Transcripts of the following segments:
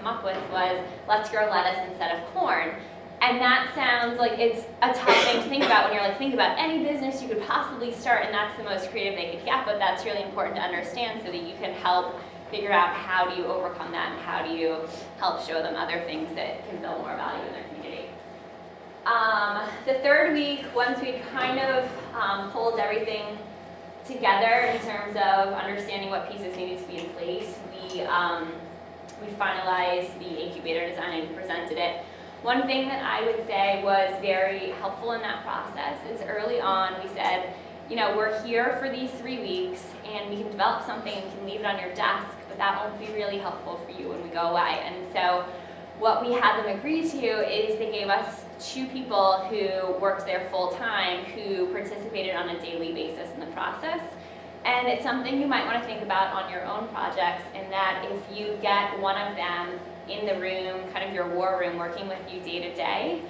come up with was, let's grow lettuce instead of corn. And that sounds like it's a tough thing to think about when you're like, think about any business you could possibly start, and that's the most creative they could get, but that's really important to understand so that you can help figure out how do you overcome that and how do you help show them other things that can build more value in their community. The third week, once we kind of pulled everything together in terms of understanding what pieces needed to be in place, we finalized the incubator design and presented it. One thing that I would say was very helpful in that process is early on we said, you know, we're here for these 3 weeks and we can develop something and we can leave it on your desk, but that won't be really helpful for you when we go away. And so what we had them agree to is they gave us 2 people who worked there full time who participated on a daily basis in the process. And it's something you might want to think about on your own projects, in that if you get one of them in the room, kind of your war room, working with you day to day,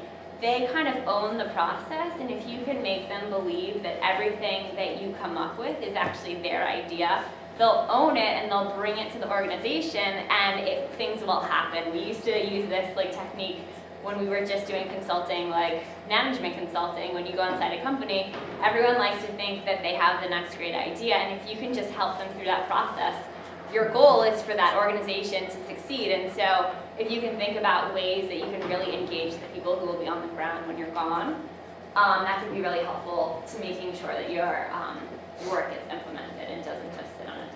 they kind of own the process, and if you can make them believe that everything that you come up with is actually their idea, they'll own it and they'll bring it to the organization, and things will happen. We used to use this technique when we were just doing consulting, like management consulting. When you go inside a company, everyone likes to think that they have the next great idea, and if you can just help them through that process, your goal is for that organization to succeed. And so if you can think about ways that you can really engage the people who will be on the ground when you're gone, that can be really helpful to making sure that your work gets implemented and doesn't just sit on a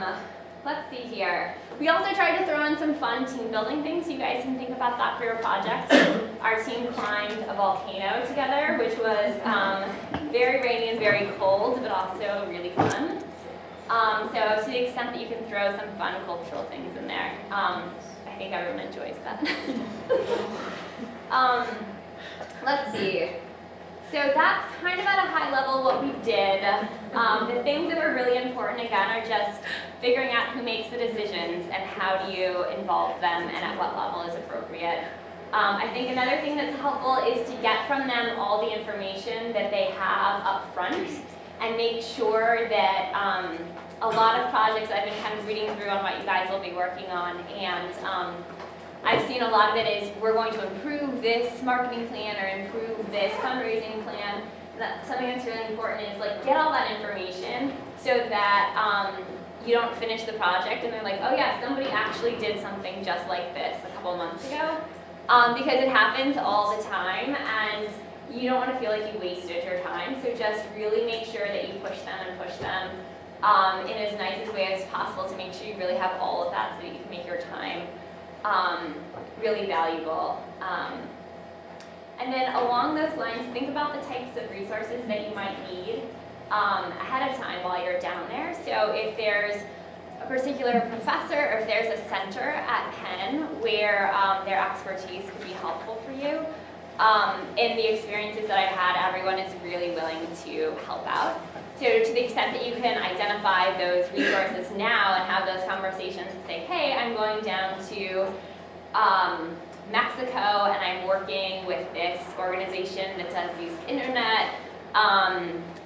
desk. Let's see here. We also tried to throw in some fun team building things, so you guys can think about that for your projects. Our team climbed a volcano together, which was very rainy and very cold, but also really fun. So to the extent that you can throw some fun cultural things in there, I think everyone enjoys that. Let's see. So that's kind of at a high level what we did. The things that were really important, again, are just figuring out who makes the decisions and how do you involve them and at what level is appropriate. I think another thing that's helpful is to get from them all the information that they have up front, and make sure that a lot of projects I've been kind of reading through on what you guys will be working on, and I've seen a lot of it is we're going to improve this marketing plan or improve this fundraising plan. Something that's really important is get all that information so that you don't finish the project and they're like, oh yeah, somebody actually did something just like this a couple months ago, because it happens all the time, and you don't want to feel like you wasted your time. So just really make sure that you push them and push them in as nice a way as possible to make sure you really have all of that so that you can make your time really valuable. And then along those lines, think about the types of resources that you might need ahead of time while you're down there. So if there's a particular professor, or if there's a center at Penn where their expertise could be helpful for you, in the experiences that I've had, everyone is really willing to help out. So to the extent that you can identify those resources now and have those conversations and say, hey, I'm going down to Mexico and I'm working with this organization that does these internet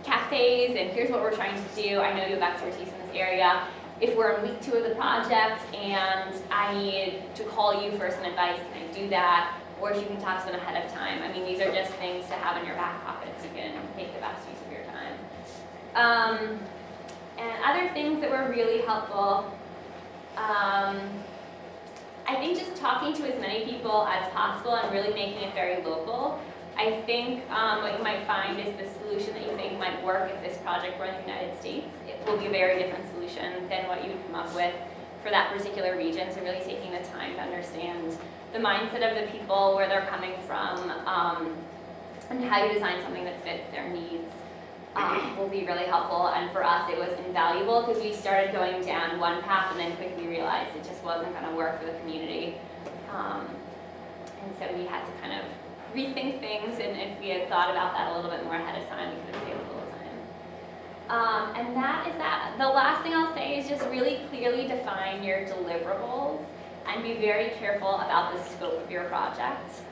cafes, and here's what we're trying to do. I know you have expertise in this area. If we're in week 2 of the project and I need to call you for some advice, can I do that? Or if you can talk to them ahead of time. I mean, these are just things to have in your back pocket so you can make the best use of your time. And other things that were really helpful, I think just talking to as many people as possible and really making it very local. I think what you might find is the solution that you think might work if this project were in the United States, it will be a very different solution than what you would come up with for that particular region. So really taking the time to understand the mindset of the people, where they're coming from, and how you design something that fits their needs will be really helpful. And for us, it was invaluable because we started going down one path and then quickly realized it just wasn't going to work for the community. And so we had to kind of rethink things, and if we had thought about that a little bit more ahead of time, we could have saved a little time. And that is that. The last thing I'll say is just really clearly define your deliverables and be very careful about the scope of your project.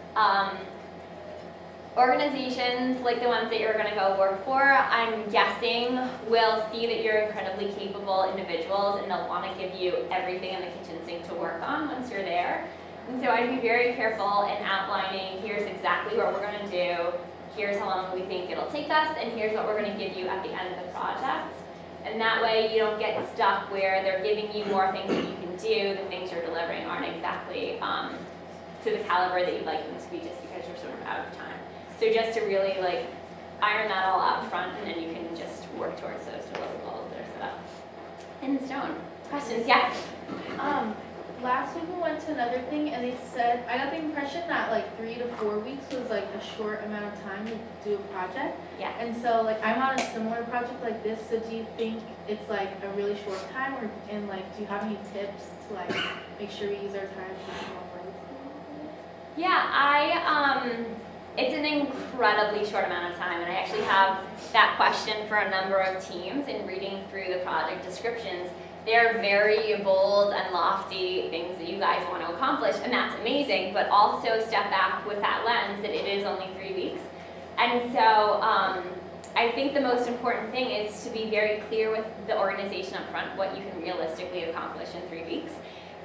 Organizations like the ones that you're going to go work for, I'm guessing, will see that you're incredibly capable individuals and they'll want to give you everything in the kitchen sink to work on once you're there. And so I'd be very careful in outlining, here's exactly what we're going to do, here's how long we think it'll take us, and here's what we're going to give you at the end of the project. And that way you don't get stuck where they're giving you more things that you can do, the things you're delivering aren't exactly to the caliber that you'd like them to be just because you're sort of out of time. So just to really like iron that all out front, and then you can just work towards those deliverables that are set up in stone. Questions? Yes? Last week we went to another thing and they said, I got the impression that like 3 to 4 weeks was like a short amount of time to do a project. Yeah. And so like I'm on a similar project like this, so do you think it's like a really short time, or and like do you have any tips to like make sure we use our time wisely? Yeah, it's an incredibly short amount of time, and I actually have that question for a number of teams in reading through the project descriptions. They're very bold and lofty things that you guys want to accomplish, and that's amazing, but also step back with that lens that it is only 3 weeks. And so I think the most important thing is to be very clear with the organization up front what you can realistically accomplish in 3 weeks.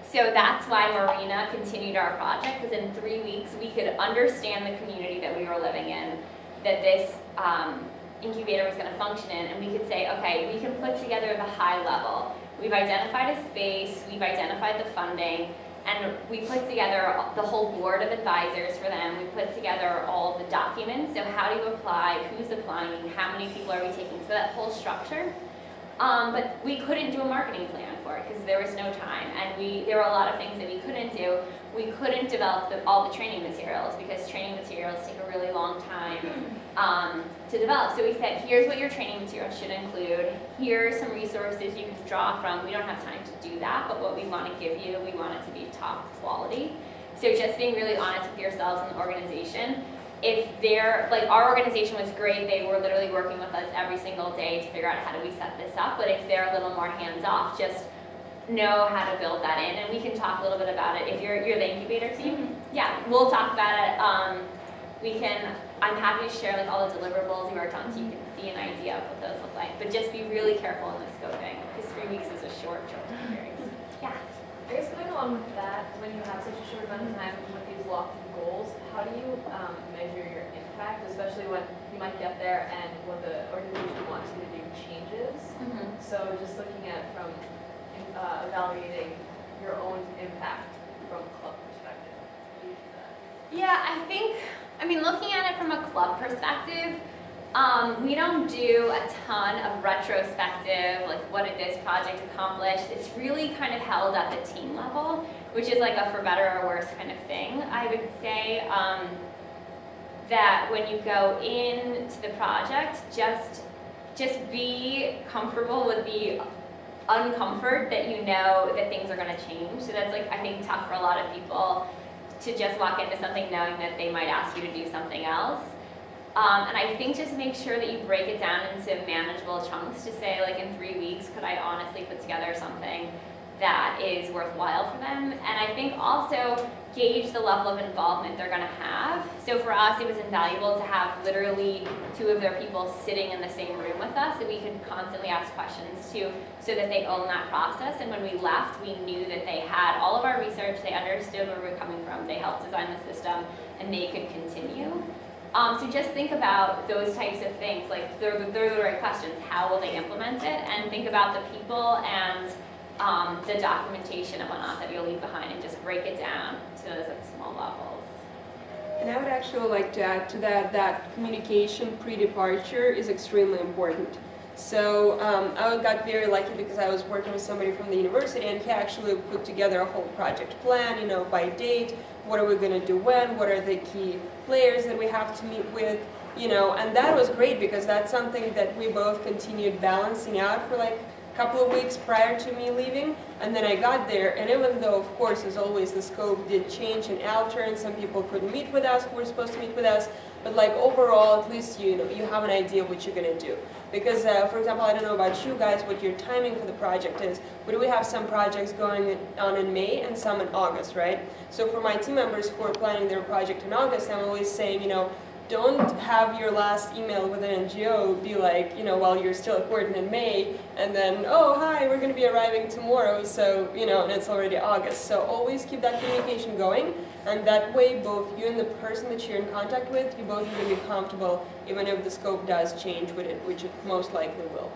So that's why Marina continued our project, because in 3 weeks we could understand the community that we were living in, that this incubator was going to function in, and we could say, okay, we can put together the high level. We've identified a space, we've identified the funding, and we put together the whole board of advisors for them. We put together all the documents, so how do you apply, who's applying, how many people are we taking, so that whole structure. But we couldn't do a marketing plan for it because there was no time, and there were a lot of things that we couldn't do. We couldn't develop all the training materials because training materials take a really long time to develop. So we said, here's what your training materials should include. Here are some resources you can draw from. We don't have time to do that, but what we want to give you, we want it to be top quality. So just being really honest with yourselves and the organization. If they're, like our organization was great, they were literally working with us every single day to figure out how do we set this up, but if they're a little more hands-off, just know how to build that in, and we can talk a little bit about it. If you're the incubator team, yeah, we'll talk about it. I'm happy to share like all the deliverables we worked on so you can see an idea of what those look like, but just be really careful in the scoping, because 3 weeks is a short period. Yeah? I guess going along with that, when you have such a short amount of time with these lofty goals, how do you measure your impact, especially when you might get there and what the organization wants you to do changes? So just looking at from evaluating your own impact from a club perspective. Yeah, I mean, looking at it from a club perspective, we don't do a ton of retrospective, like what did this project accomplish. It's really kind of held at the team level, which is like a for better or worse kind of thing. I would say that when you go into the project, just be comfortable with the uncomfort that you know that things are going to change. So that's like, I think, tough for a lot of people to just walk into something knowing that they might ask you to do something else. And I think just make sure that you break it down into manageable chunks to say, like, in 3 weeks, could I honestly put together something that is worthwhile for them? And I think also gauge the level of involvement they're going to have. So for us, it was invaluable to have literally 2 of their people sitting in the same room with us that we could constantly ask questions to, so that they own that process. And when we left, we knew that they had all of our research, they understood where we were coming from, they helped design the system, and they could continue. So just think about those types of things, like they're the right questions. How will they implement it? And think about the people and the documentation and whatnot that you'll leave behind, and just break it down to those small levels. And I would actually like to add to that communication pre-departure is extremely important. So I got very lucky because I was working with somebody from the university, and he actually put together a whole project plan, by date. What are we going to do when? What are the key players that we have to meet with? And that was great because that's something that we both continued balancing out for like a couple of weeks prior to me leaving. And then I got there, and even though, of course, as always, the scope did change and alter, and some people couldn't meet with us who were supposed to meet with us, but like overall, at least you have an idea of what you're going to do. Because, for example, I don't know about you guys what your timing for the project is, but we have some projects going on in May and some in August, right? So for my team members who are planning their project in August, I'm always saying, don't have your last email with an NGO be like, you know, while you're still at Gordon in May, and then, oh, hi, we're going to be arriving tomorrow, so, you know, and it's already August. So always keep that communication going, and that way both you and the person that you're in contact with, you both are going to be comfortable, even if the scope does change with it, which it most likely will.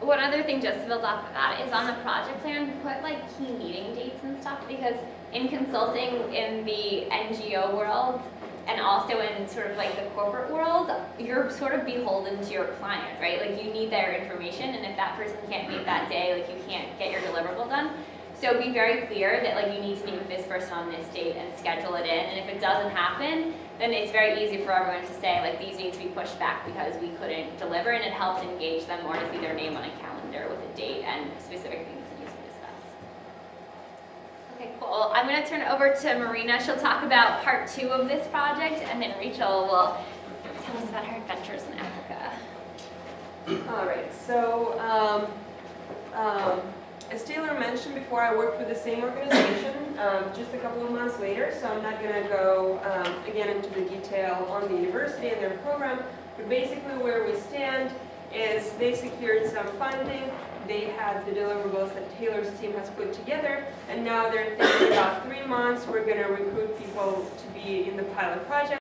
One other thing just to build off of that is on the project plan, put like key meeting dates and stuff, because in consulting in the NGO world, and also in sort of like the corporate world, you're sort of beholden to your client, right? Like you need their information, and if that person can't meet that day, like you can't get your deliverable done. So be very clear that like you need to meet with this person on this date and schedule it in, and if it doesn't happen, then it's very easy for everyone to say like these need to be pushed back because we couldn't deliver, and it helps engage them more to see their name on a calendar with a date and specific things that need to be discussed. Okay, cool. I'm going to turn it over to Marina. She'll talk about part 2 of this project, and then Rachel will tell us about her adventures in Africa. All right, so as Taylor mentioned before, I worked with the same organization just a couple of months later, so I'm not going to go again into the detail on the university and their program, but basically where we stand is they secured some funding, they had the deliverables that Taylor's team has put together, and now they're thinking about 3 months, we're going to recruit people to be in the pilot project.